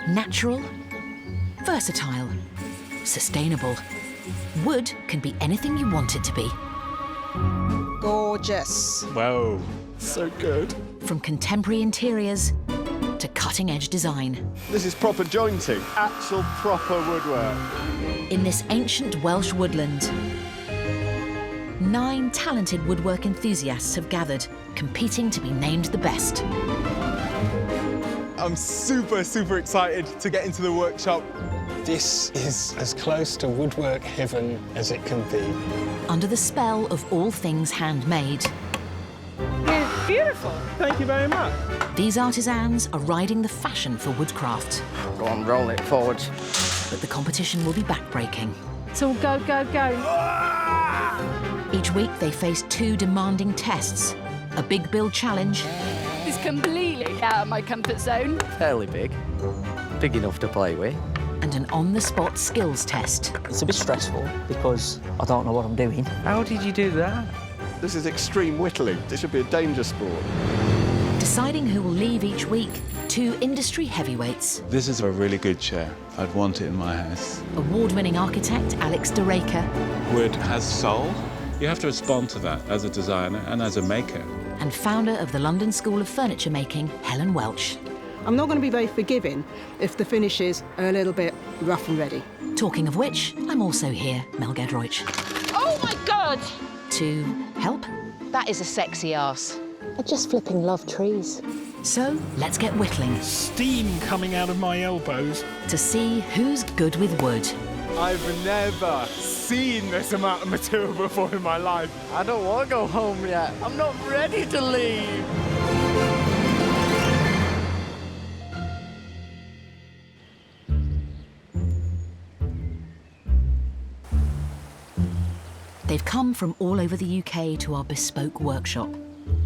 Natural, versatile, sustainable. Wood can be anything you want it to be. Gorgeous. Whoa, so good. From contemporary interiors to cutting-edge design. This is proper jointing, actual proper woodwork. In this ancient Welsh woodland, 9 talented woodwork enthusiasts have gathered, competing to be named the best. I'm super, super excited to get into the workshop. This is as close to woodwork heaven as it can be. Under the spell of all things handmade. It's beautiful. Thank you very much. These artisans are riding the fashion for woodcraft. Go on, roll it forward. But the competition will be backbreaking. So go, go, go. Each week they face 2 demanding tests. A big build challenge. It's completely out of my comfort zone. Fairly big. Big enough to play with. And an on-the-spot skills test. It's a bit stressful because I don't know what I'm doing. How did you do that? This is extreme whittling. This should be a danger sport. Deciding who will leave each week, 2 industry heavyweights. This is a really good chair. I'd want it in my house. Award-winning architect Alex Rijke. Wood has soul. You have to respond to that as a designer and as a maker. And founder of the London School of Furniture Making, Helen Welch. I'm not going to be very forgiving if the finishes are a little bit rough and ready. Talking of which, I'm also here, Mel Giedroyc. Oh my God! To help? That is a sexy arse. I just flipping love trees. So, let's get whittling. Steam coming out of my elbows. To see who's good with wood. I've never seen this amount of material before in my life. I don't want to go home yet. I'm not ready to leave. They've come from all over the UK to our bespoke workshop.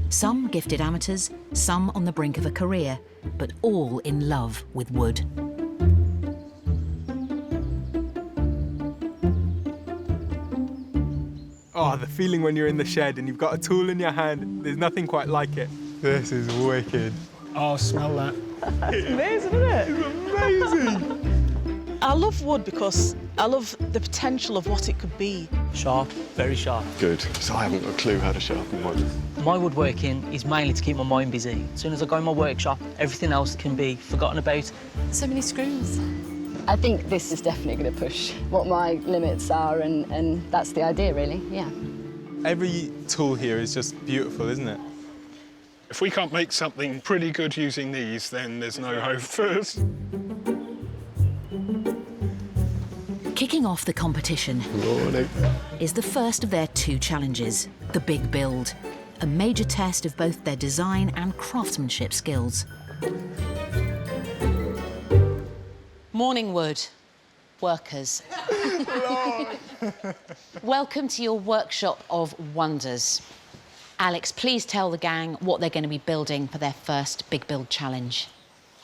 Some gifted amateurs, some on the brink of a career, but all in love with wood. Oh, the feeling when you're in the shed and you've got a tool in your hand, there's nothing quite like it. This is wicked. Oh, smell that. It's amazing, isn't it? It's amazing. I love wood because I love the potential of what it could be. Sharp, very sharp. Good, because I haven't got a clue how to sharpen wood. My woodworking is mainly to keep my mind busy. As soon as I go in my workshop, everything else can be forgotten about. So many screws. I think this is definitely going to push what my limits are, and that's the idea, really, yeah. Every tool here is just beautiful, isn't it? If we can't make something pretty good using these, then there's no hope for us. Kicking off the competition is the first of their 2 challenges, the Big Build, a major test of both their design and craftsmanship skills. Morning wood workers. Welcome to your workshop of wonders. Alex, please tell the gang what they're going to be building for their first Big Build challenge.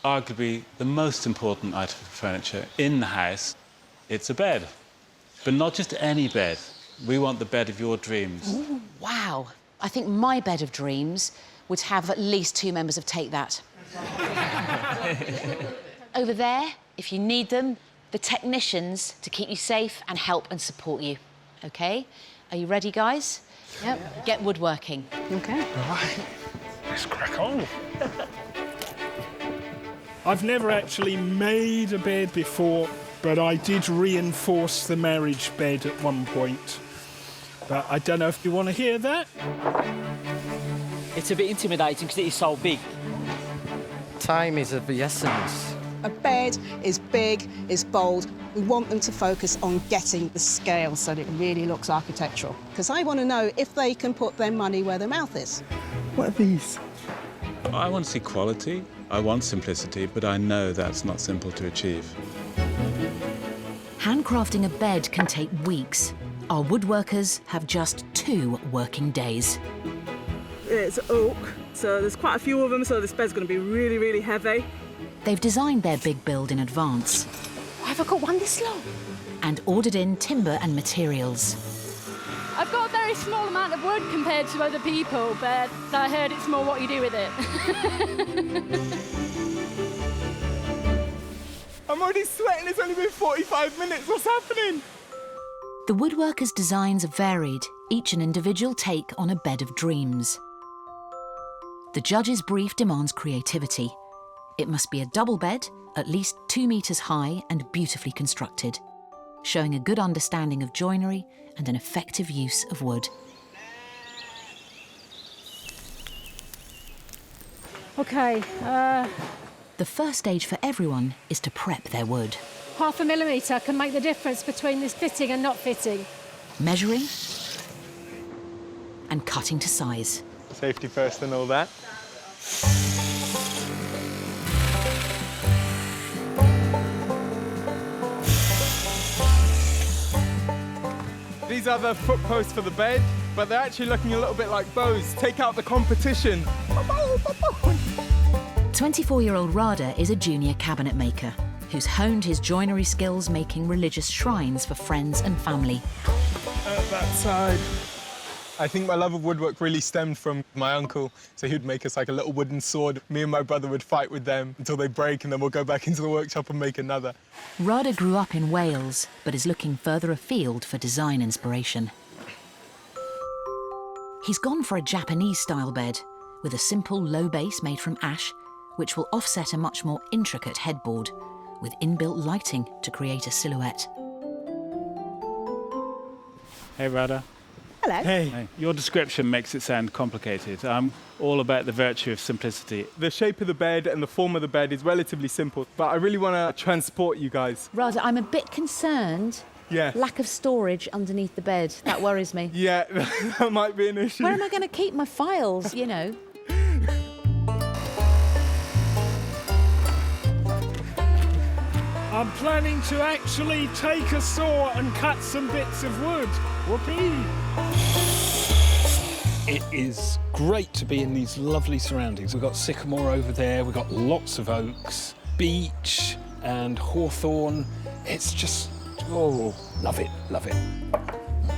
Arguably the most important item of furniture in the house. It's a bed, but not just any bed. We want the bed of your dreams. Ooh, wow. I think my bed of dreams would have at least 2 members of Take That. Over there, if you need them, the technicians to keep you safe and help and support you. OK? Are you ready, guys? Yep. Get woodworking. OK. All right, let's crack on. I've never actually made a bed before, but I did reinforce the marriage bed at one point. But I don't know if you want to hear that. It's a bit intimidating because it is so big. Time is of the essence. A bed is big, is bold. We want them to focus on getting the scale so that it really looks architectural. Because I want to know if they can put their money where their mouth is. What are these? I want to see quality. I want simplicity, but I know that's not simple to achieve. Handcrafting a bed can take weeks. Our woodworkers have just 2 working days. It's oak, so there's quite a few of them, so this bed's going to be really, really heavy. They've designed their Big Build in advance. Have I got one this long? And ordered in timber and materials. I've got a very small amount of wood compared to other people, but I heard it's more what you do with it. I'm already sweating. It's only been 45 minutes. What's happening? The woodworkers' designs are varied, each an individual take on a bed of dreams. The judge's brief demands creativity. It must be a double bed, at least 2 metres high and beautifully constructed, showing a good understanding of joinery and an effective use of wood. OK, The first stage for everyone is to prep their wood. 0.5 millimetre can make the difference between this fitting and not fitting. Measuring and cutting to size. Safety first and all that. These are the foot posts for the bed, but they're actually looking a little bit like bows. Take out the competition. 24-year-old Rada is a junior cabinet maker who's honed his joinery skills making religious shrines for friends and family. That side. I think my love of woodwork really stemmed from my uncle. So he'd make us like a little wooden sword. Me and my brother would fight with them until they break, and then we'll go back into the workshop and make another. Rada grew up in Wales, but is looking further afield for design inspiration. He's gone for a Japanese-style bed with a simple low base made from ash, which will offset a much more intricate headboard, with inbuilt lighting to create a silhouette. Hey, Rada. Hello. Hey. Your description makes it sound complicated. I'm all about the virtue of simplicity. The shape of the bed and the form of the bed is relatively simple, but I really want to transport you guys. Rada, I'm a bit concerned. Yeah. Lack of storage underneath the bed. That worries me. Yeah, that might be an issue. Where am I going to keep my files, you know? I'm planning to actually take a saw and cut some bits of wood. Whoopee! It is great to be in these lovely surroundings. We've got sycamore over there, we've got lots of oaks, beech and hawthorn. It's just, oh, love it, love it.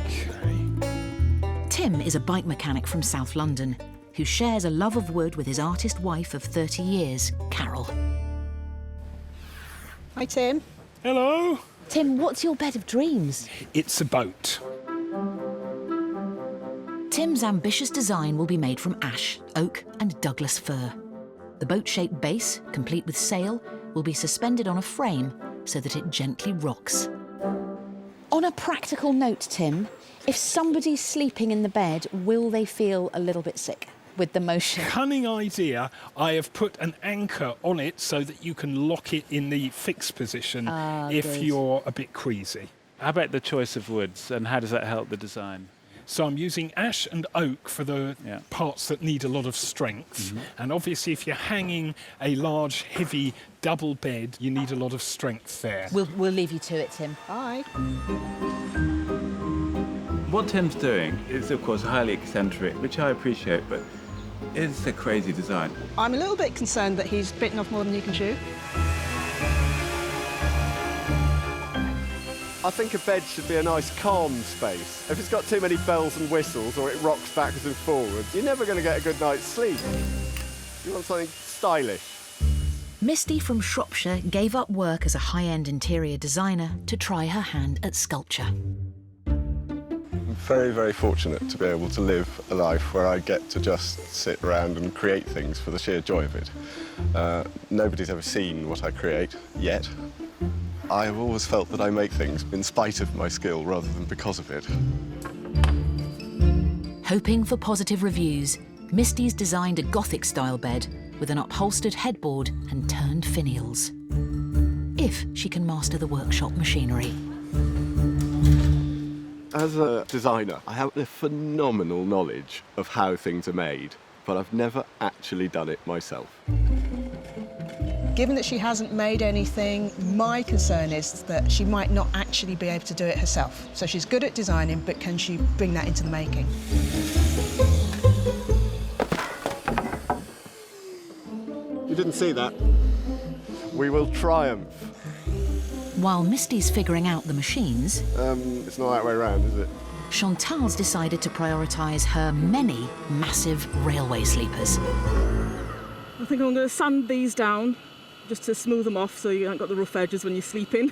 Okay. Tim is a bike mechanic from South London who shares a love of wood with his artist wife of 30 years, Carol. Hi, Tim. Hello. Tim, what's your bed of dreams? It's a boat. Tim's ambitious design will be made from ash, oak and Douglas fir. The boat-shaped base, complete with sail, will be suspended on a frame so that it gently rocks. On a practical note, Tim, if somebody's sleeping in the bed, will they feel a little bit sick with the motion? Cunning idea. I have put an anchor on it so that you can lock it in the fixed position if good. you're a bit queasy. How about the choice of woods, and how does that help the design? So I'm using ash and oak for the parts that need a lot of strength. And obviously, if you're hanging a large, heavy double bed, you need a lot of strength there. We'll leave you to it, Tim. Bye. What Tim's doing is, of course, highly eccentric, which I appreciate, but it's a crazy design. I'm a little bit concerned that he's bitten off more than he can chew. I think a bed should be a nice calm space. If it's got too many bells and whistles or it rocks backwards and forwards, you're never going to get a good night's sleep. You want something stylish. Misty from Shropshire gave up work as a high-end interior designer to try her hand at sculpture. I'm very, very fortunate to be able to live a life where I get to just sit around and create things for the sheer joy of it. Nobody's ever seen what I create yet. I have always felt that I make things in spite of my skill rather than because of it. Hoping for positive reviews, Misty's designed a Gothic-style bed with an upholstered headboard and turned finials. If she can master the workshop machinery. As a designer, I have a phenomenal knowledge of how things are made, but I've never actually done it myself. Given that she hasn't made anything, my concern is that she might not actually be able to do it herself. So she's good at designing, but can she bring that into the making? You didn't see that? We will triumph. While Misty's figuring out the machines, It's not that way around, is it? Chantal's decided to prioritise her many massive railway sleepers. I think I'm going to sand these down just to smooth them off so you haven't got the rough edges when you're sleeping.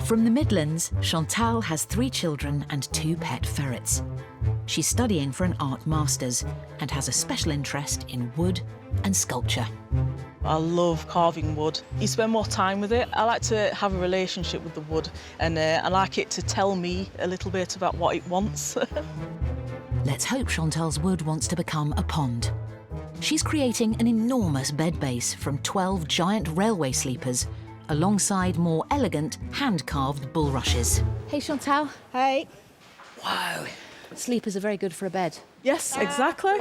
From the Midlands, Chantal has 3 children and 2 pet ferrets. She's studying for an art master's and has a special interest in wood and sculpture. I love carving wood. You spend more time with it. I like to have a relationship with the wood, and I like it to tell me a little bit about what it wants. Let's hope Chantal's wood wants to become a pond. She's creating an enormous bed base from 12 giant railway sleepers alongside more elegant hand-carved bulrushes. Hey, Chantal. Hey. Wow. Sleepers are very good for a bed. Yes, exactly.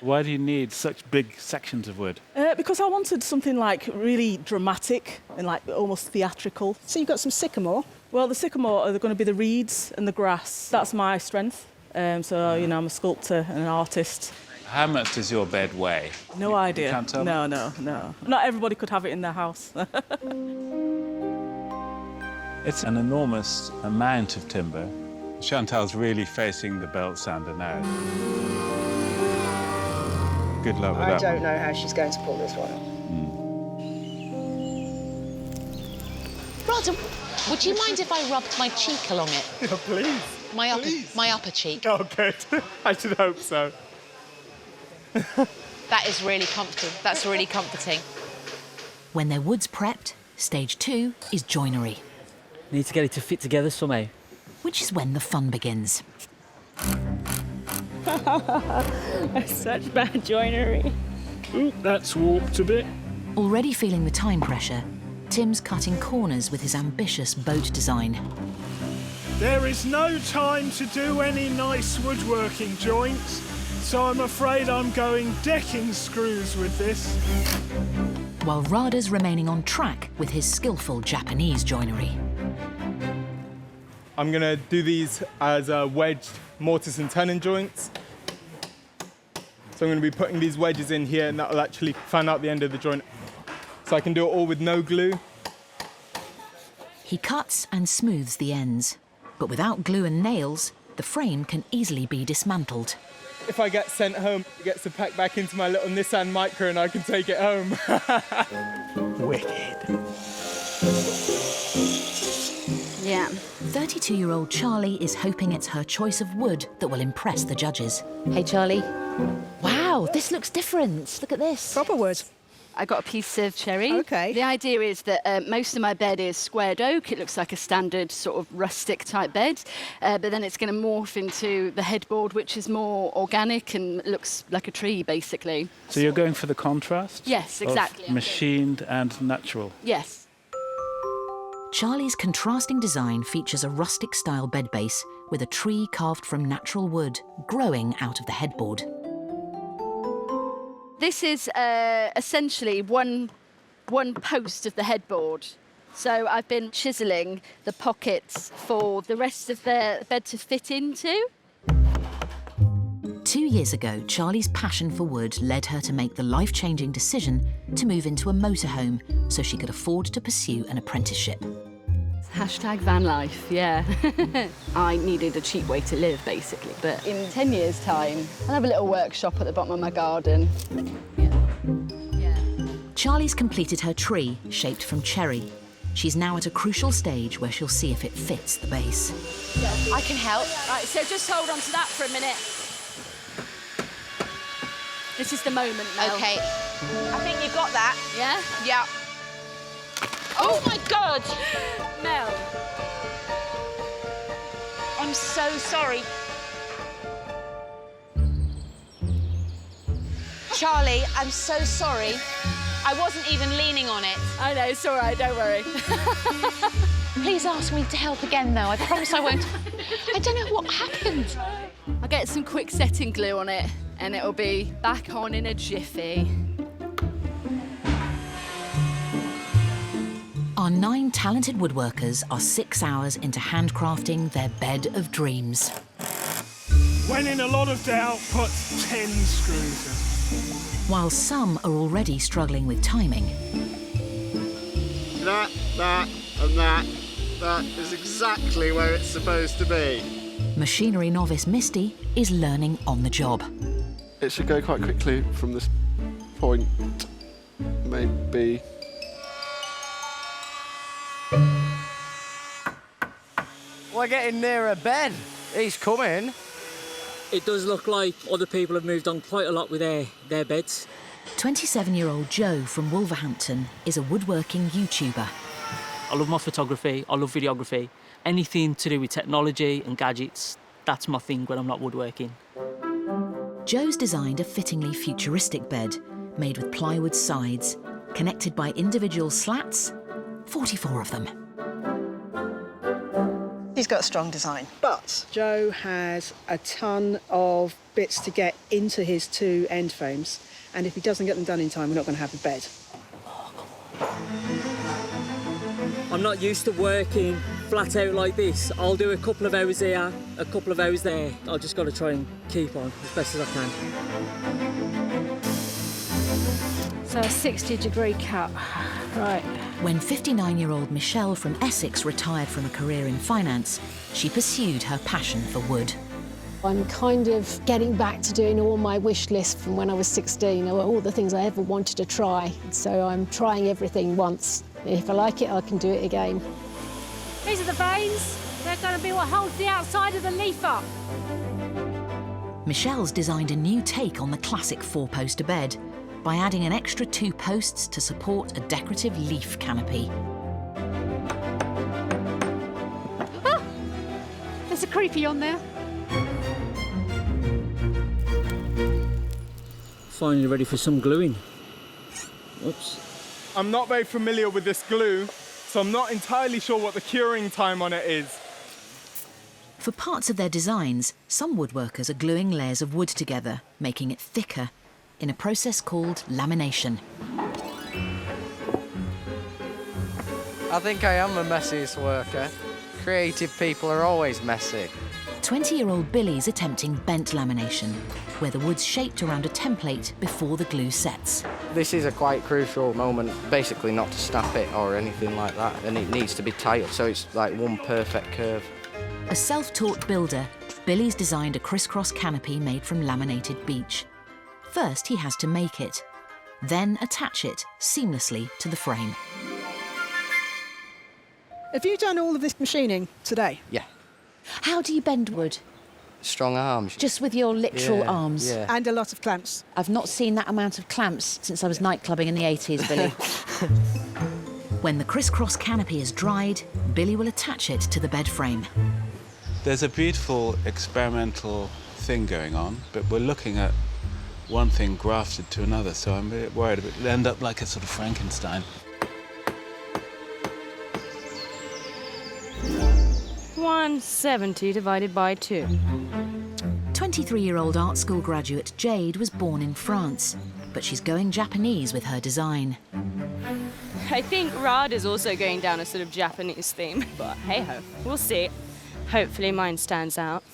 Why do you need such big sections of wood? Because I wanted something like really dramatic and like almost theatrical. So you've got some sycamore? Well, the sycamore are going to be the reeds and the grass. That's my strength. So, you know, I'm a sculptor and an artist. How much does your bed weigh? No idea. You can't tell me? No. Not everybody could have it in their house. It's an enormous amount of timber. Chantal's really facing the belt sander now. Good luck with that one. know how she's going to pull this one off. Rod, would you mind if I rubbed my cheek along it? Yeah, please. My upper cheek. Oh, good. I should hope so. That is really comforting. That's really comforting. When their wood's prepped, stage 2 is joinery, Need to get it to fit together somehow. which is when the fun begins. Such bad joinery. Oop, that's warped a bit. Already feeling the time pressure, Tim's cutting corners with his ambitious boat design. There is no time to do any nice woodworking joints, so I'm afraid I'm going decking screws with this. While Rada's remaining on track with his skillful Japanese joinery. I'm going to do these as wedged mortise and tenon joints. So I'm going to be putting these wedges in here, and that will actually fan out the end of the joint. So I can do it all with no glue. He cuts and smooths the ends, but without glue and nails, the frame can easily be dismantled. If I get sent home, it gets to pack back into my little Nissan Micra and I can take it home. Wicked. Yeah. 32-year-old Charlie is hoping it's her choice of wood that will impress the judges. Hey, Charlie. Wow, this looks different. Look at this. Proper wood. I got a piece of cherry. Okay. The idea is that most of my bed is squared oak. It looks like a standard sort of rustic type bed, but then it's going to morph into the headboard, which is more organic and looks like a tree, basically. So you're going for the contrast? Yes, exactly. Of machined and natural? Yes. Charlie's contrasting design features a rustic-style bed base with a tree carved from natural wood growing out of the headboard. This is essentially one post of the headboard. So I've been chiselling the pockets for the rest of the bed to fit into. 2 years ago, Charlie's passion for wood led her to make the life-changing decision to move into a motorhome so she could afford to pursue an apprenticeship. Hashtag van life, yeah. I needed a cheap way to live, basically. But in 10 years' time, I'll have a little workshop at the bottom of my garden. Yeah. Charlie's completed her tree, shaped from cherry. She's now at a crucial stage where she'll see if it fits the base. I can help. Right, so just hold on to that for a minute. This is the moment, Mel. OK. I think you've got that. Yeah? Yeah. Oh, my God! Mel. I'm so sorry. Charlie, I'm so sorry. I wasn't even leaning on it. I know, it's all right, don't worry. Please ask me to help again, though. I promise I won't. I don't know what happened. I'll get some quick setting glue on it, and it'll be back on in a jiffy. Our 9 talented woodworkers are 6 hours into handcrafting their bed of dreams. When in a lot of doubt, put 10 screws in. While some are already struggling with timing, That, and that is exactly where it's supposed to be. machinery novice Misty is learning on the job. It should go quite quickly from this point, maybe. We're getting near a bed. He's coming. It does look like other people have moved on quite a lot with their beds. 27-year-old Joe from Wolverhampton is a woodworking YouTuber. I love my photography, I love videography. Anything to do with technology and gadgets, that's my thing when I'm not woodworking. Joe's designed a fittingly futuristic bed made with plywood sides, connected by individual slats, 44 of them. He's got a strong design. But Joe has a ton of bits to get into his 2 end frames, and if he doesn't get them done in time, we're not going to have a bed. I'm not used to working flat out like this. I'll do a couple of hours here, a couple of hours there. I've just got to try and keep on as best as I can. So a 60-degree cut. Right. When 59-year-old Michelle from Essex retired from a career in finance, she pursued her passion for wood. I'm kind of getting back to doing all my wish list from when I was 16, all the things I ever wanted to try. So I'm trying everything once. If I like it, I can do it again. These are the vanes. They're going to be what holds the outside of the leaf up. Michelle's designed a new take on the classic 4-poster bed by adding an extra 2 posts to support a decorative leaf canopy. Ah! There's a creepy on there. Finally ready for some gluing. Oops. I'm not very familiar with this glue, so I'm not entirely sure what the curing time on it is. For parts of their designs, some woodworkers are gluing layers of wood together, making it thicker, in a process called lamination. I think I am the messiest worker. Creative people are always messy. 20-year-old Billy's attempting bent lamination, where the wood's shaped around a template before the glue sets. This is a quite crucial moment, basically not to snap it or anything like that, and it needs to be tight, so it's like one perfect curve. A self-taught builder, Billy's designed a crisscross canopy made from laminated beech. First, he has to make it, then attach it seamlessly to the frame. Have you done all of this machining today? Yeah. How do you bend wood? Strong arms. Just with your literal arms? Yeah. And a lot of clamps. I've not seen that amount of clamps since I was nightclubbing in the 80s, Billy. When the crisscross canopy is dried, Billy will attach it to the bed frame. There's a beautiful experimental thing going on, but we're looking at one thing grafted to another, so I'm a bit worried it'll end up like a sort of Frankenstein. 170 divided by 2. 23-year-old art school graduate Jade was born in France, but she's going Japanese with her design. I think Rad is also going down a sort of Japanese theme, but hey-ho, we'll see. Hopefully mine stands out.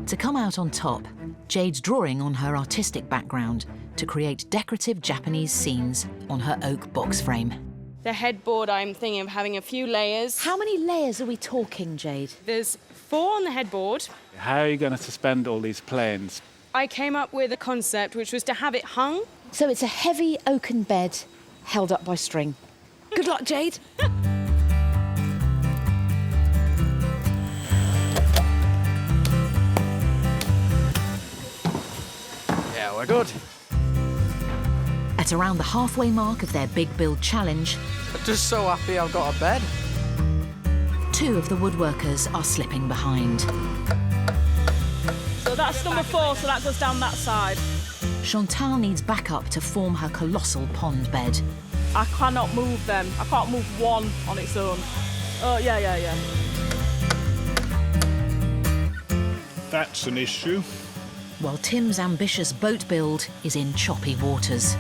To come out on top, Jade's drawing on her artistic background to create decorative Japanese scenes on her oak box frame. The headboard, I'm thinking of having a few layers. How many layers are we talking, Jade? There's 4 on the headboard. How are you going to suspend all these planes? I came up with a concept which was to have it hung. So it's a heavy oaken bed held up by string. Good luck, Jade. Yeah, we're good. At around the halfway mark of their big build challenge, I'm just so happy I've got a bed. 2 of the woodworkers are slipping behind. So that's number 4, so that goes down that side. Chantal needs backup to form her colossal pond bed. I cannot move them. I can't move one on its own. Oh, yeah. That's an issue. While Tim's ambitious boat build is in choppy waters.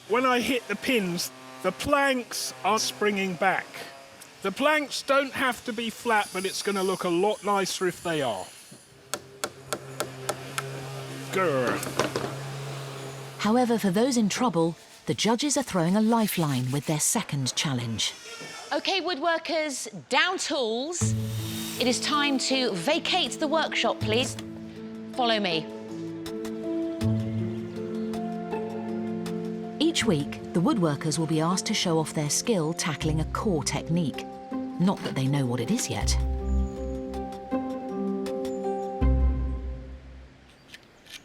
When I hit the pins, the planks are springing back. The planks don't have to be flat, but it's going to look a lot nicer if they are. Grr. However, for those in trouble, the judges are throwing a lifeline with their second challenge. OK, woodworkers, down tools. It is time to vacate the workshop, please. Follow me. Each week, the woodworkers will be asked to show off their skill tackling a core technique. Not that they know what it is yet.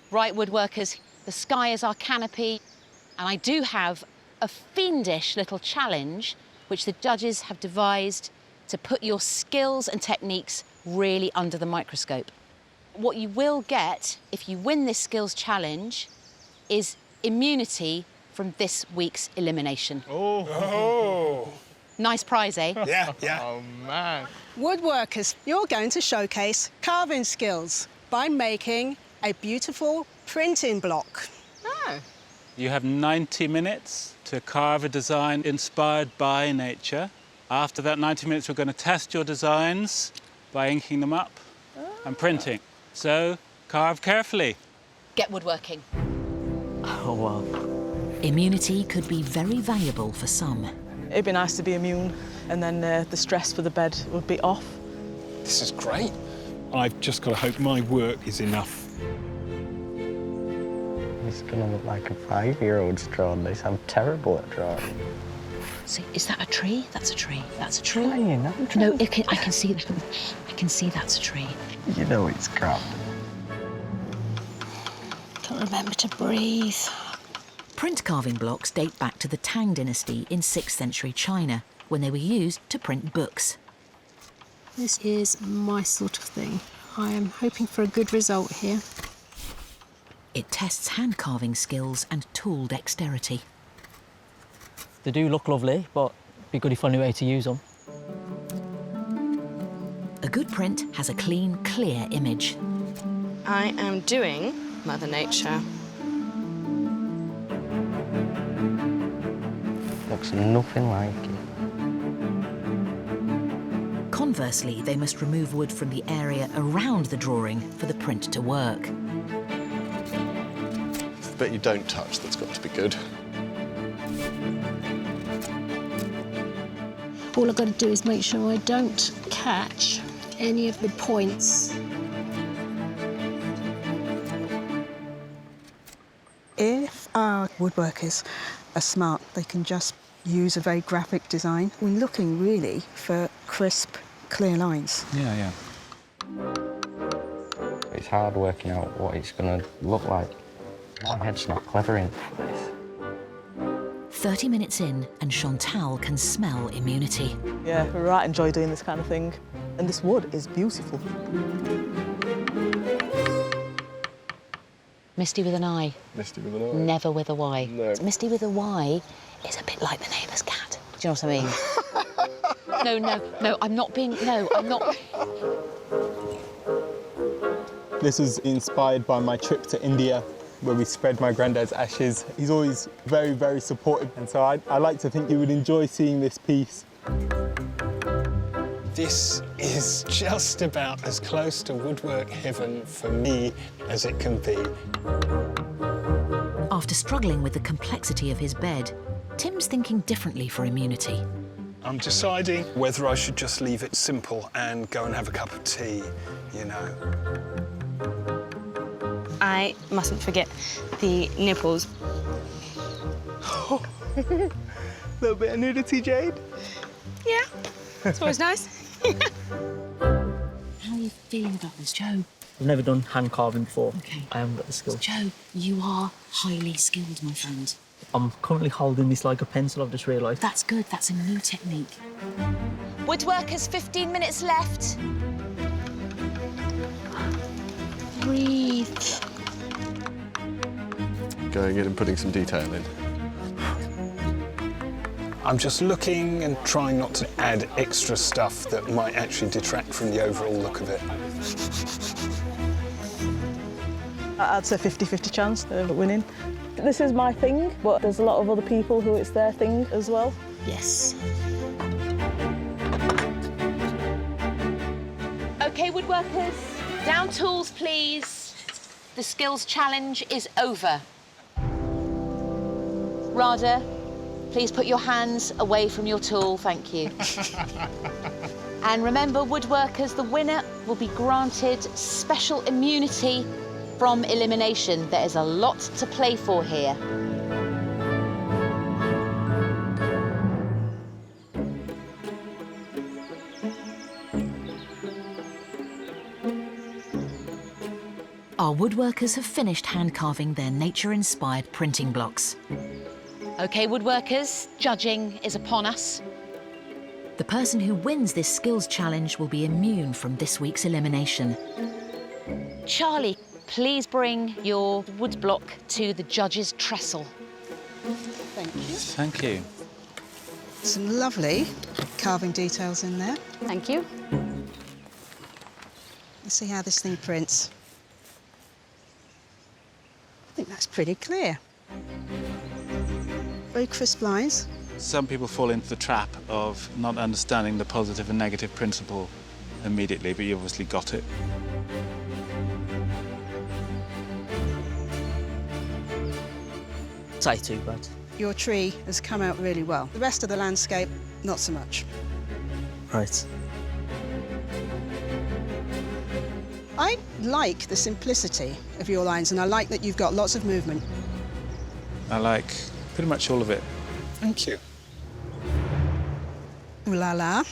Right, woodworkers, the sky is our canopy, and I do have a fiendish little challenge which the judges have devised to put your skills and techniques really under the microscope. What you will get if you win this skills challenge is immunity from this week's elimination. Oh. Nice prize, eh? Yeah, yeah. Oh, man. Woodworkers, you're going to showcase carving skills by making a beautiful printing block. Oh. You have 90 minutes to carve a design inspired by nature. After that 90 minutes, we're going to test your designs by inking them up and printing. So, carve carefully. Get woodworking. Oh, wow. Immunity could be very valuable for some. It'd be nice to be immune, and then the stress for the bed would be off. This is great. I've just got to hope my work is enough. It's gonna look like a 5-year-old's drawn this. I'm terrible at drawing. See, is that a tree? That's a tree. That's a tree. No, I can see that. I can see that's a tree. You know it's crap. Don't remember to breathe. Print carving blocks date back to the Tang dynasty in 6th century China, when they were used to print books. This is my sort of thing. I am hoping for a good result here. It tests hand carving skills and tool dexterity. They do look lovely, but it'd be good if I knew how to use them. A good print has a clean, clear image. I am doing Mother Nature. Looks nothing like it. Conversely, they must remove wood from the area around the drawing for the print to work. It's the bit you don't touch that's got to be good. All I've got to do is make sure I don't catch any of the points. If our woodworkers are smart, they can just use a very graphic design. We're looking really for crisp, clear lines. Yeah. It's hard working out what it's gonna look like. My head's not clever enough for this. 30 minutes in, and Chantal can smell immunity. Yeah, I right enjoy doing this kind of thing. And this wood is beautiful. Misty with an I. Misty with an eye. Never with a Y. No. Misty with a Y is a bit like the neighbour's cat. Do you know what I mean? No, I'm not being... No, I'm not... This was inspired by my trip to India, where we spread my granddad's ashes. He's always very, very supportive, and so I like to think you would enjoy seeing this piece. This is just about as close to woodwork heaven for me as it can be. After struggling with the complexity of his bed, Tim's thinking differently for immunity. I'm deciding whether I should just leave it simple and go and have a cup of tea, you know. I mustn't forget the nipples. Little bit of nudity, Jade. Yeah, it's always nice. How are you feeling about this, Joe? I've never done hand carving before. Okay. I haven't got the skill. Joe, you are highly skilled, my friend. I'm currently holding this like a pencil, I've just realised. That's good, that's a new technique. Woodworkers, 15 minutes left. Breathe. Going in and putting some detail in. I'm just looking and trying not to add extra stuff that might actually detract from the overall look of it. I'd say 50-50 chance of winning. This is my thing, but there's a lot of other people who it's their thing as well. Yes. OK, woodworkers, down tools, please. The skills challenge is over. Rada, please put your hands away from your tool, thank you. And remember, woodworkers, the winner will be granted special immunity from elimination. There is a lot to play for here. Our woodworkers have finished hand carving their nature-inspired printing blocks. OK, woodworkers, judging is upon us. The person who wins this skills challenge will be immune from this week's elimination. Charlie, please bring your wood block to the judge's trestle. Thank you. Thank you. Some lovely carving details in there. Thank you. Let's see how this thing prints. I think that's pretty clear. Very crisp lines. Some people fall into the trap of not understanding the positive and negative principle immediately, but you obviously got it. Say too bad. Your tree has come out really well. The rest of the landscape, not so much. Right. I like the simplicity of your lines, and I like that you've got lots of movement. I like pretty much all of it. Thank you. Ooh la la.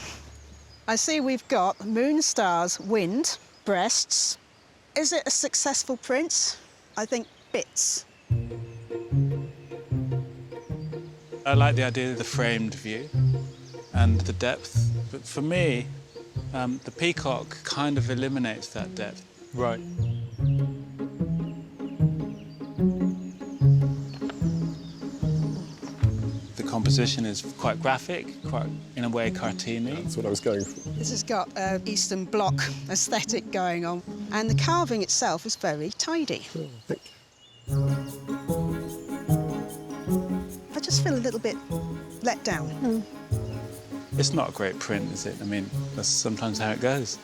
I see we've got moon, stars, wind, breasts. Is it a successful print? I think bits. I like the idea of the framed view and the depth, but for me, the peacock kind of eliminates that depth. Right. The composition is quite graphic, quite, in a way, cartoony. That's what I was going for. This has got an Eastern Bloc aesthetic going on, and the carving itself is very tidy. Oh, thank you. I just feel a little bit let down. It's not a great print, is it? I mean, that's sometimes how it goes.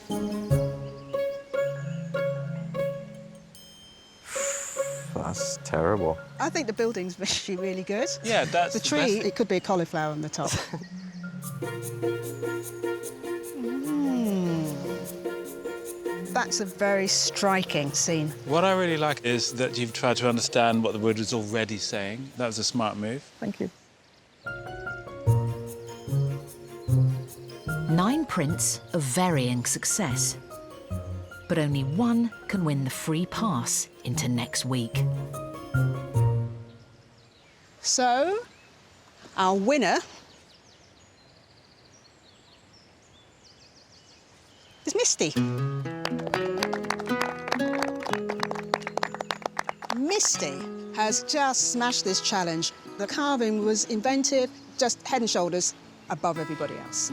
That's terrible. I think the building's actually really good. Yeah, that's the the tree. best. It could be a cauliflower on the top. That's a very striking scene. What I really like is that you've tried to understand what the wood was already saying. That was a smart move. Thank you. 9 prints of varying success. But only one can win the free pass into next week. So, our winner is Misty. Misty has just smashed this challenge. The carving was inventive, just head and shoulders above everybody else.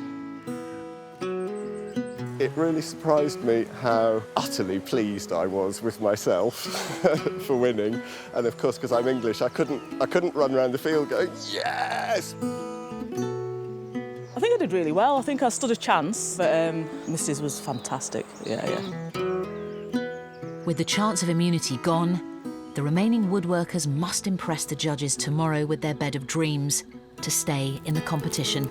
It really surprised me how utterly pleased I was with myself for winning. And of course, because I'm English, I couldn't run around the field going, yes! I think I did really well. I think I stood a chance, but Mrs. was fantastic. Yeah. With the chance of immunity gone, the remaining woodworkers must impress the judges tomorrow with their bed of dreams to stay in the competition.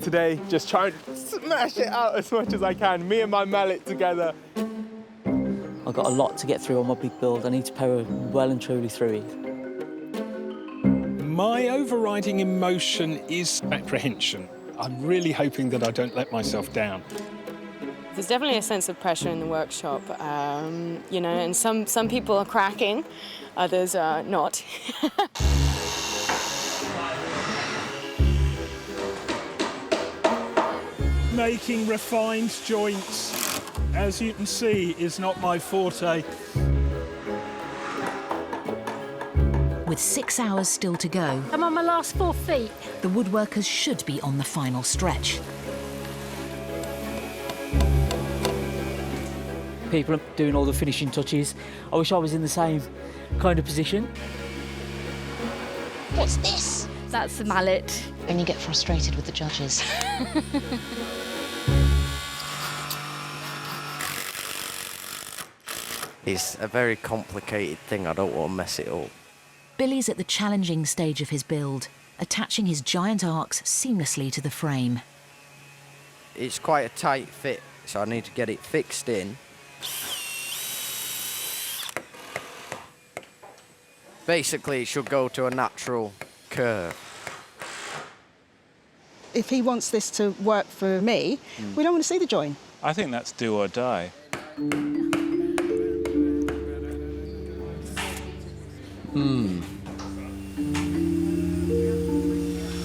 Today, just trying to smash it out as much as I can, me and my mallet together. I've got a lot to get through on my big build. I need to power well and truly through it. My overriding emotion is apprehension. I'm really hoping that I don't let myself down. There's definitely a sense of pressure in the workshop, you know, and some people are cracking, others are not. Making refined joints, as you can see, is not my forte. With 6 hours still to go, I'm on my last 4 feet. the woodworkers should be on the final stretch. People are doing all the finishing touches. I wish I was in the same kind of position. What's this? That's the mallet. When you get frustrated with the judges. It's a very complicated thing. I don't want to mess it up. Billy's at the challenging stage of his build, attaching his giant arcs seamlessly to the frame. It's quite a tight fit, so I need to get it fixed in. Basically, it should go to a natural curve. If he wants this to work for me, we don't want to see the join. I think that's do or die.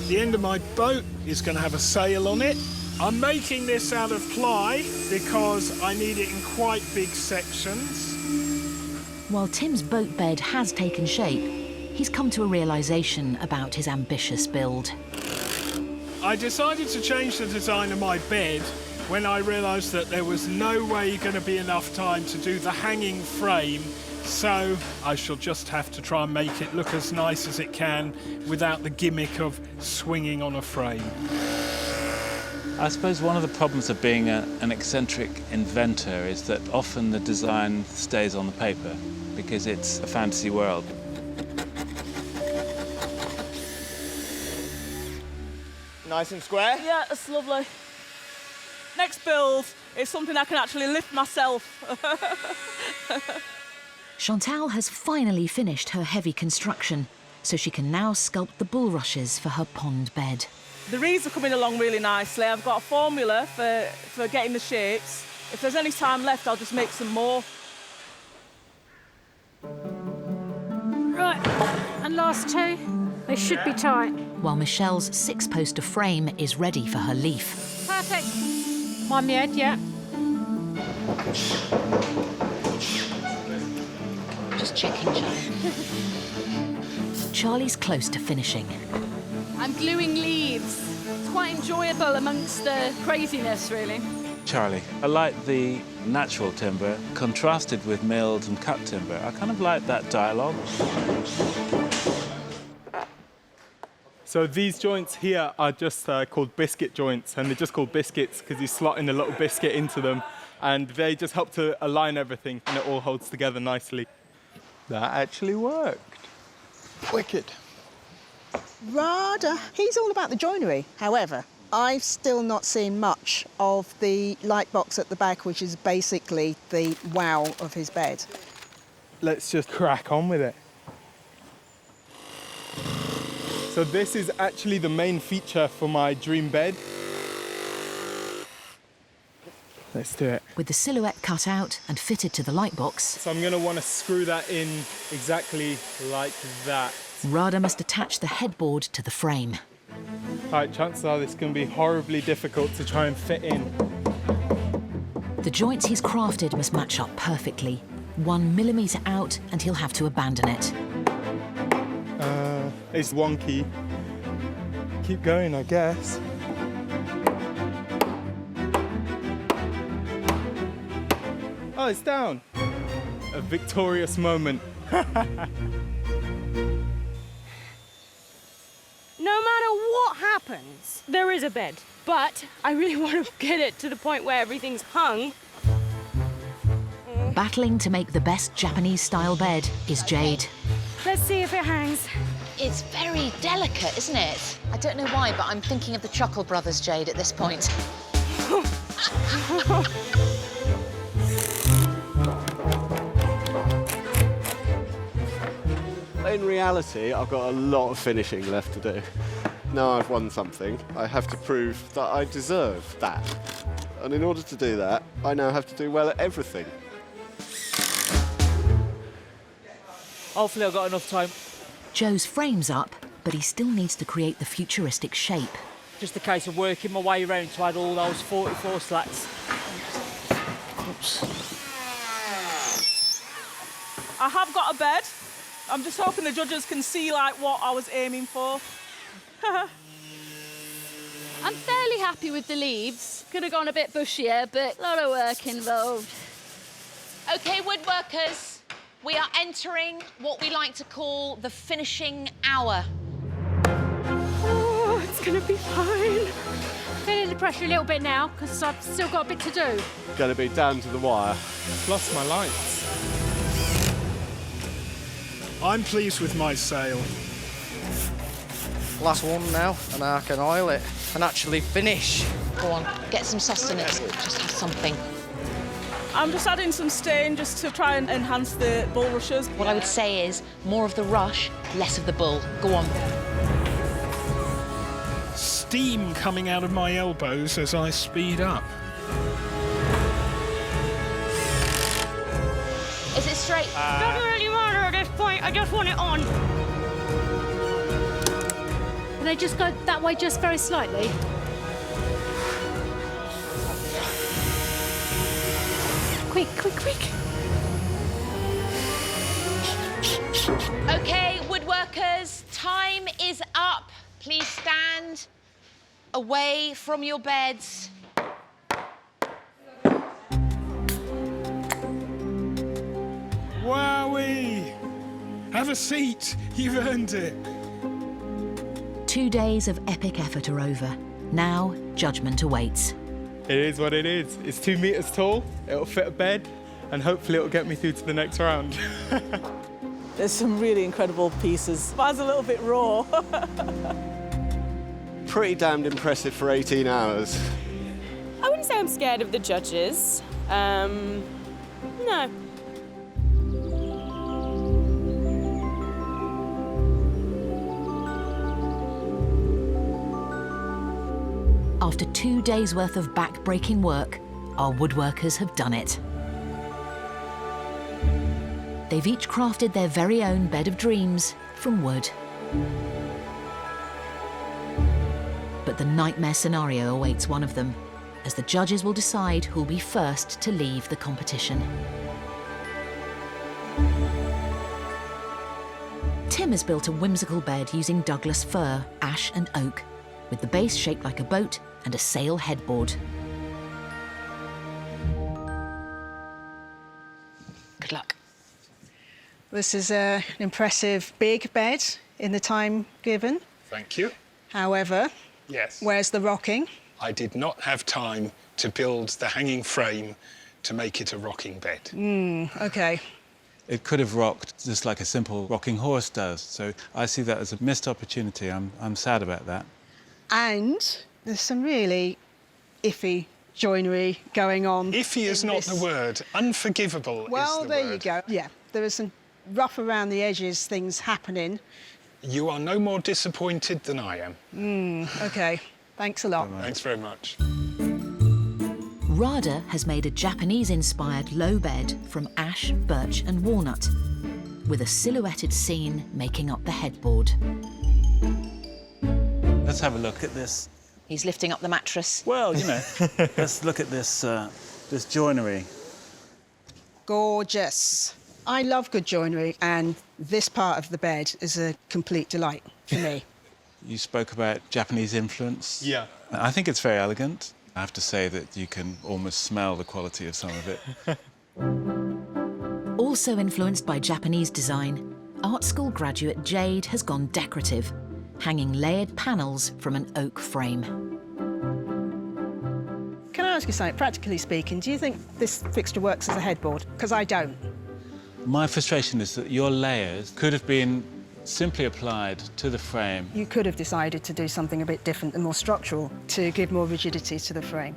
The end of my boat is going to have a sail on it. I'm making this out of ply because I need it in quite big sections. While Tim's boat bed has taken shape, he's come to a realisation about his ambitious build. I decided to change the design of my bed when I realised that there was no way going to be enough time to do the hanging frame, so I shall just have to try and make it look as nice as it can without the gimmick of swinging on a frame. I suppose one of the problems of being an eccentric inventor is that often the design stays on the paper because it's a fantasy world. Nice and square? Yeah, that's lovely. Next build is something I can actually lift myself. Chantal has finally finished her heavy construction, so she can now sculpt the bulrushes for her pond bed. The reeds are coming along really nicely. I've got a formula for getting the shapes. If there's any time left, I'll just make some more. Right, and last two. They should be tight. While Michelle's 6-poster frame is ready for her leaf. Perfect. Mind me head, yeah. Just checking, Charlie. Charlie's close to finishing. I'm gluing leaves. It's quite enjoyable amongst the craziness, really. Charlie, I like the natural timber contrasted with milled and cut timber. I kind of like that dialogue. So these joints here are just called biscuit joints, and they're just called biscuits because you slot in a little biscuit into them, and they just help to align everything, and it all holds together nicely. That actually worked. Wicked. Rather. He's all about the joinery. However, I've still not seen much of the light box at the back, which is basically the wow of his bed. Let's just crack on with it. So this is actually the main feature for my dream bed. Let's do it. With the silhouette cut out and fitted to the light box, So I'm going to want to screw that in exactly like that. Rada must attach the headboard to the frame. All right, chances are this is going to be horribly difficult to try and fit in. The joints he's crafted must match up perfectly. 1 millimetre out and he'll have to abandon it. It's wonky. Keep going, I guess. Oh, it's down. A victorious moment. No matter what happens, there is a bed. But I really want to get it to the point where everything's hung. Battling to make the best Japanese-style bed is Jade. Let's see if it hangs. It's very delicate, isn't it? I don't know why, but I'm thinking of the Chuckle Brothers, Jade, at this point. In reality, I've got a lot of finishing left to do. Now I've won something, I have to prove that I deserve that. And in order to do that, I now have to do well at everything. Hopefully I've got enough time. Joe's frame's up, but he still needs to create the futuristic shape. Just a case of working my way around to add all those 44 slats. Oops. I have got a bed. I'm just hoping the judges can see like what I was aiming for. I'm fairly happy with the leaves. Could have gone a bit bushier, but a lot of work involved. OK, woodworkers, we are entering what we like to call the finishing hour. Oh, it's going to be fine. Feeling the pressure a little bit now, because I've still got a bit to do. Going to be down to the wire. Lost my lights. I'm pleased with my sail. Last one now, and I can oil it and actually finish. Go on, get some sustenance, just have something. I'm just adding some stain just to try and enhance the bulrushes. What I would say is more of the rush, less of the bull. Go on. steam coming out of my elbows as I speed up. Is it straight? Doesn't really matter at this point. I just want it on. Can I just go that way just very slightly? Quick, quick, quick. OK, woodworkers, time is up. Please stand away from your beds. Wowee! Have a seat. You've earned it. 2 days of epic effort are over. Now, judgment awaits. It is what it is. It's 2 meters tall, it'll fit a bed, and hopefully it'll get me through to the next round. There's some really incredible pieces. Mine's a little bit raw. Pretty damned impressive for 18 hours. I wouldn't say I'm scared of the judges. No. After 2 days' worth of back-breaking work, our woodworkers have done it. They've each crafted their very own bed of dreams from wood. But the nightmare scenario awaits one of them, as the judges will decide who'll be first to leave the competition. Tim has built a whimsical bed using Douglas fir, ash and oak, with the base shaped like a boat and a sail headboard. Good luck. This is an impressive big bed in the time given. Thank you. However, Yes. where's the rocking? I did not have time to build the hanging frame to make it a rocking bed. OK. It could have rocked just like a simple rocking horse does. So I see that as a missed opportunity. I'm sad about that. And there's some really iffy joinery going on. Iffy is not the word. Unforgivable Well, is the there word. you go. Yeah, there are some rough around the edges things happening. You are no more disappointed than I am. OK, thanks a lot. Thanks very much. Rada has made a Japanese-inspired low bed from ash, birch and walnut, with a silhouetted scene making up the headboard. Let's have a look at this. He's lifting up the mattress. Well, you know, let's look at this, this joinery. Gorgeous. I love good joinery, and this part of the bed is a complete delight for me. You spoke about Japanese influence. Yeah. I think it's very elegant. I have to say that you can almost smell the quality of some of it. Also influenced by Japanese design, art school graduate Jade has gone decorative, hanging layered panels from an oak frame. Can I ask you something? Practically speaking, do you think this fixture works as a headboard? Because I don't. My frustration is that your layers could have been simply applied to the frame. You could have decided to do something a bit different and more structural to give more rigidity to the frame.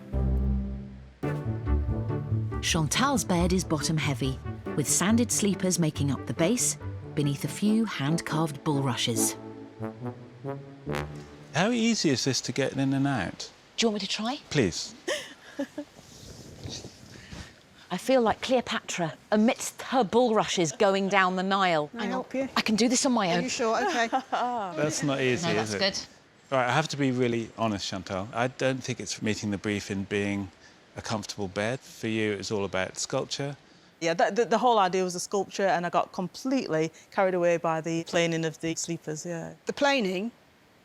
Chantal's bed is bottom-heavy, with sanded sleepers making up the base, beneath a few hand-carved bulrushes. How easy is this to get in and out? Do you want me to try? Please. I feel like Cleopatra amidst her bulrushes going down the Nile. Can I help you? I can do this on my Are own. you sure? OK. That's not easy, No, is that's it? good. All right, I have to be really honest, Chantal. I don't think it's meeting the brief in being a comfortable bed. For you, it's all about sculpture. Yeah, the whole idea was a sculpture, and I got completely carried away by the planing of the sleepers, yeah. The planing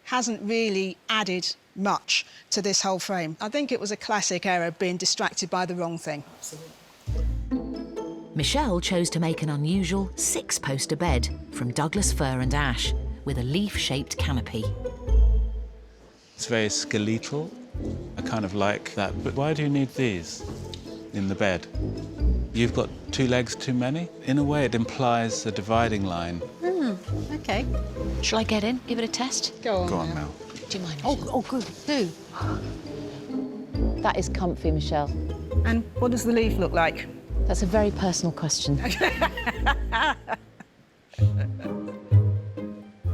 hasn't really added much to this whole frame. I think it was a classic error, being distracted by the wrong thing. Michelle chose to make an unusual 6-poster bed from Douglas fir and ash, with a leaf-shaped canopy. It's very skeletal. I kind of like that. But why do you need these in the bed? You've got 2 legs too many. In a way, it implies a dividing line. OK. Shall I get in? Give it a test? Go on. Go on, Mel. Do you mind? Oh, good. Do. That is comfy, Michelle. And what does the leaf look like? That's a very personal question.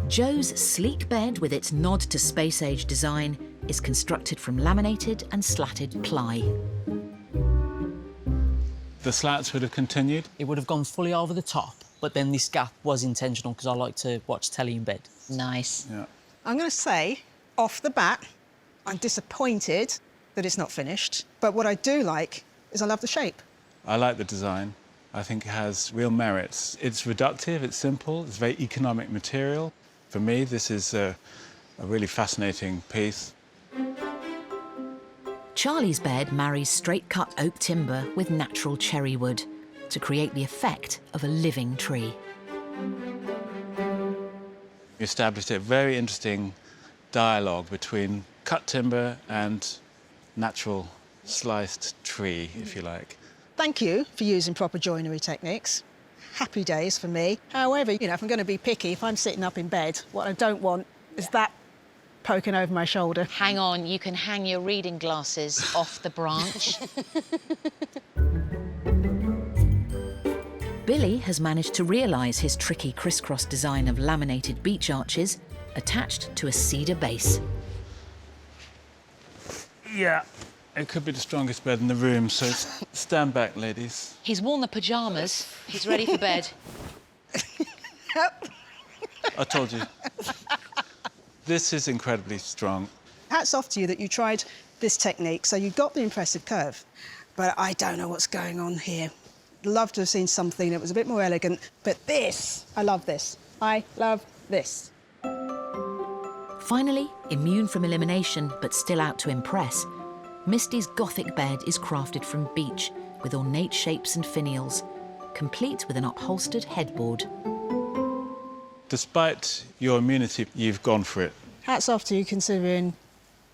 Joe's sleek bed, with its nod to space-age design, is constructed from laminated and slatted ply. The slats would have continued? It would have gone fully over the top, but then this gap was intentional because I like to watch telly in bed. Nice. Yeah. I'm going to say, off the bat, I'm disappointed that it's not finished. But what I do like is I love the shape. I like the design. I think it has real merits. It's reductive, it's simple, it's very economic material. For me, this is a really fascinating piece. Charlie's bed marries straight-cut oak timber with natural cherry wood to create the effect of a living tree. You established a very interesting dialogue between cut timber and natural sliced tree, if you like. Thank you for using proper joinery techniques. Happy days for me. However, you know, if I'm going to be picky, if I'm sitting up in bed, what I don't want is that poking over my shoulder. Hang on, you can hang your reading glasses off the branch. Billy has managed to realise his tricky crisscross design of laminated beech arches attached to a cedar base. Yeah. It could be the strongest bed in the room, so stand back, ladies. He's worn the pyjamas. He's ready for bed. I told you. This is incredibly strong. Hats off to you that you tried this technique, so you got the impressive curve. But I don't know what's going on here. Love to have seen something that was a bit more elegant, but this, I love this. I love this. Finally, immune from elimination but still out to impress, Misty's Gothic bed is crafted from beech with ornate shapes and finials, complete with an upholstered headboard. Despite your immunity, you've gone for it. Hats off to you, considering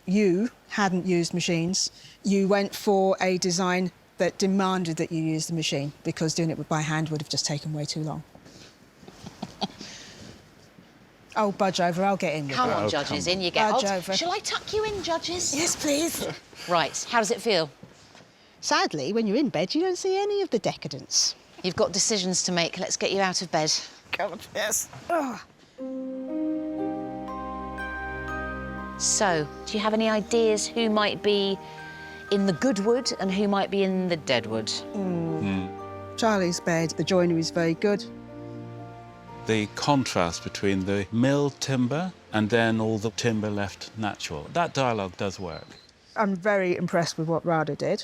you hadn't used machines. You went for a design that demanded that you use the machine, because doing it by hand would have just taken way too long. Oh, budge over, I'll get in with it. Come on, judges, in you get. Budge over. Shall I tuck you in, judges? Yes, please. Right, how does it feel? Sadly, when you're in bed, you don't see any of the decadence. You've got decisions to make. Let's get you out of bed. God, yes. Oh. So, do you have any ideas who might be in the good wood and who might be in the dead wood? Charlie's bed, the joinery is very good. The contrast between the milled timber and then all the timber left natural. That dialogue does work. I'm very impressed with what Rada did.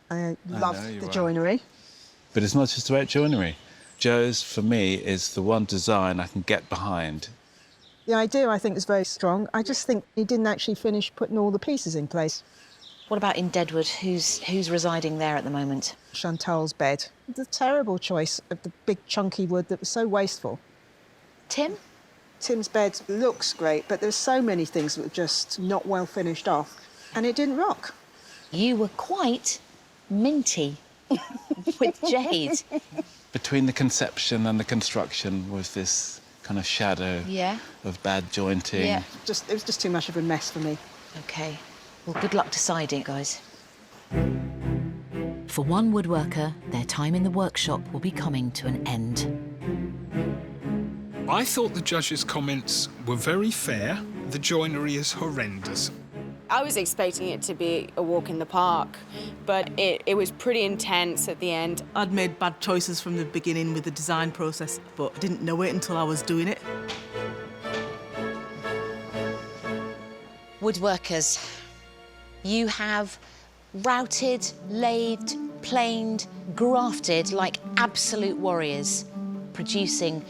I love the joinery. But it's not just about joinery. Joe's, for me, is the one design I can get behind. The idea, I think, is very strong. I just think he didn't actually finish putting all the pieces in place. What about in Deadwood? Who's residing there at the moment? Chantal's bed. The terrible choice of the big chunky wood that was so wasteful. Tim? Tim's bed looks great, but there's so many things that were just not well finished off, and it didn't rock. You were quite minty with jade. Between the conception and the construction was this kind of shadow of bad jointing. Yeah. It was just too much of a mess for me. OK. Well, good luck deciding, guys. For one woodworker, their time in the workshop will be coming to an end. I thought the judges' comments were very fair. The joinery is horrendous. I was expecting it to be a walk in the park, but it was pretty intense at the end. I'd made bad choices from the beginning with the design process, but I didn't know it until I was doing it. Woodworkers, you have routed, lathed, planed, grafted like absolute warriors, producing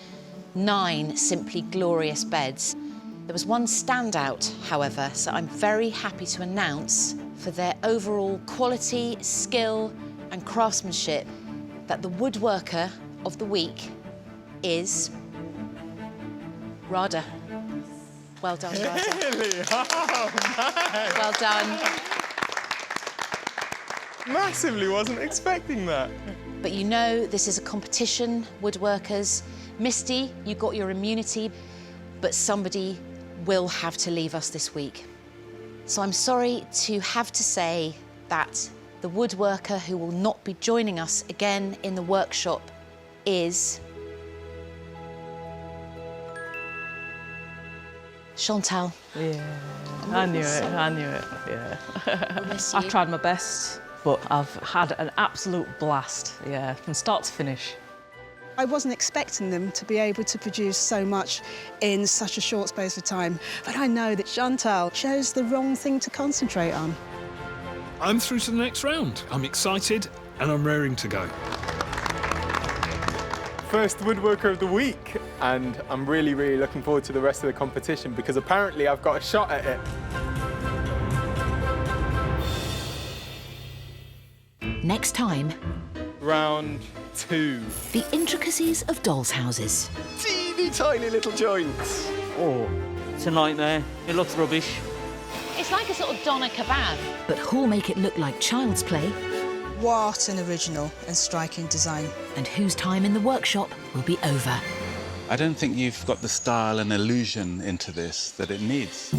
9 simply glorious beds. There was one standout, however, so I'm very happy to announce, for their overall quality, skill and craftsmanship, that the woodworker of the week is Rada. Well done, Rada. Really? Oh, man. Well done. Massively wasn't expecting that. But you know this is a competition, woodworkers. Misty, you got your immunity, but somebody will have to leave us this week. So I'm sorry to have to say that the woodworker who will not be joining us again in the workshop is Chantal. Yeah, I knew it, yeah. We'll miss I've you. tried my best, but I've had an absolute blast, yeah, from start to finish. I wasn't expecting them to be able to produce so much in such a short space of time, but I know that Chantal chose the wrong thing to concentrate on. I'm through to the next round. I'm excited and I'm raring to go. First woodworker of the week, and I'm really, really looking forward to the rest of the competition because apparently I've got a shot at it. Next time, Round 2. the intricacies of dolls' houses. Teeny tiny little joints. Oh, it's a nightmare. It looks rubbish. It's like a sort of doner kebab. But who'll make it look like child's play? What an original and striking design. And whose time in the workshop will be over? I don't think you've got the style and illusion into this that it needs.